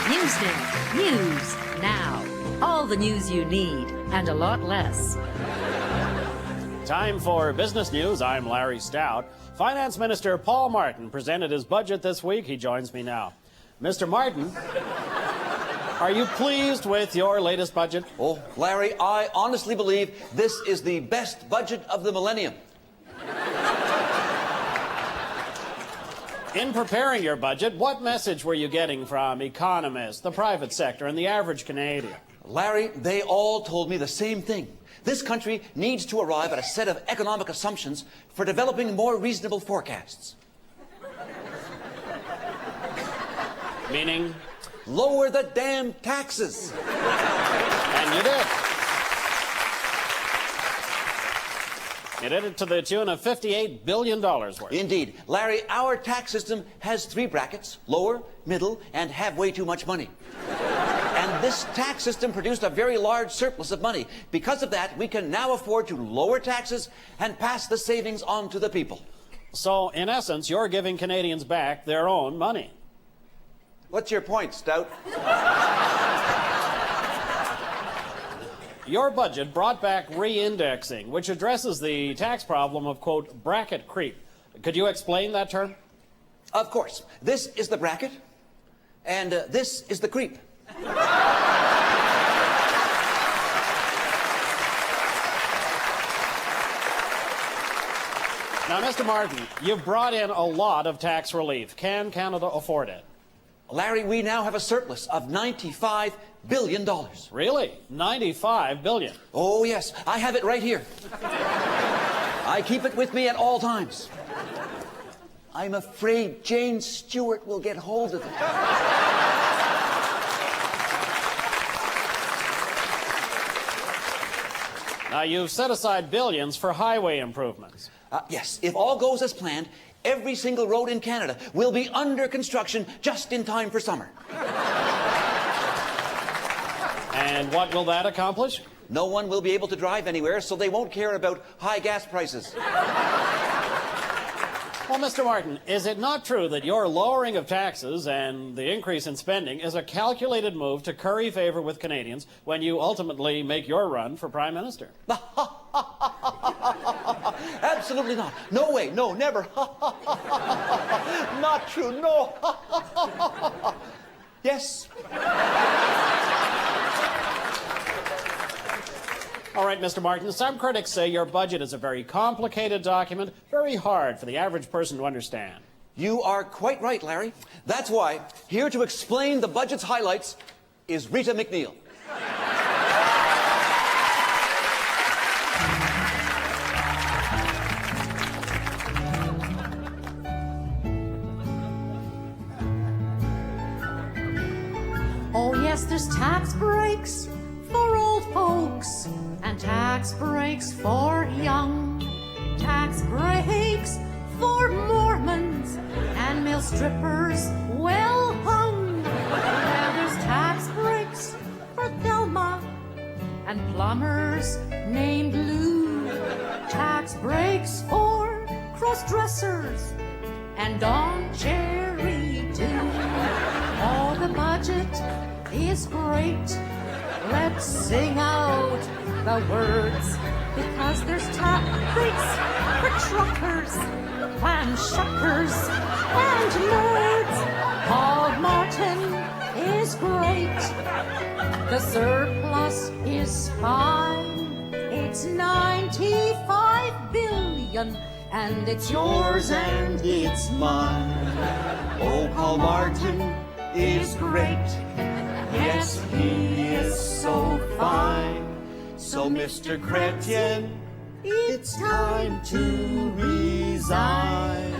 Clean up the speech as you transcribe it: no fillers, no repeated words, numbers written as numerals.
Newsnet. News now. All the news you need and a lot less. Time for business news. I'm Larry Stout. Finance Minister Paul Martin presented his budget this week. He joins me now. Mr. Martin, are you pleased with your latest budget? Oh, Larry, I honestly believe this is the best budget of the millennium. In preparing your budget, what message were you getting from economists, the private sector, and the average Canadian? Larry, they all told me the same thing. This country needs to arrive at a set of economic assumptions for developing more reasonable forecasts. Meaning? Lower the damn taxes. And you did. You did it to the tune of $58 billion worth. Indeed. Larry, our tax system has 3 brackets: lower, middle, and have way too much money. And this tax system produced a very large surplus of money. Because of that, we can now afford to lower taxes and pass the savings on to the people. So, in essence, you're giving Canadians back their own money. What's your point, Stout? Your budget brought back re-indexing, which addresses the tax problem of, quote, bracket creep. Could you explain that term? Of course. This is the bracket, and this is the creep. Now, Mr. Martin, you've brought in a lot of tax relief. Can Canada afford it? Larry, we now have a surplus of $95 billion. Really? $95 billion? Oh, yes. I have it right here. I keep it with me at all times. I'm afraid Jane Stewart will get hold of it. Now, you've set aside billions for highway improvements. Yes, if all goes as planned, every single road in Canada will be under construction just in time for summer. And what will that accomplish? No one will be able to drive anywhere, so they won't care about high gas prices. Well, Mr. Martin, is it not true that your lowering of taxes and the increase in spending is a calculated move to curry favor with Canadians when you ultimately make your run for Prime Minister? Absolutely not. No way. No, never. Not true. No. Yes. All right, Mr. Martin, some critics say your budget is a very complicated document, very hard for the average person to understand. You are quite right, Larry. That's why, here to explain the budget's highlights is Rita McNeil. Oh yes, there's tax breaks for old folks and tax breaks for young, tax breaks for Mormons and male strippers well hung. Well, there's tax breaks for Thelma and plumbers named Lou, tax breaks for cross-dressers and Don Cherry too. Oh, the budget is great. Let's sing out the words, because there's tax breaks for truckers, clam shuckers, and nerds. Paul Martin is great. The surplus is fine. It's $95 billion, and it's yours and it's mine. Oh, Paul Martin is great. Yes, he is so fine. So, Mr. Chrétien, it's time to resign.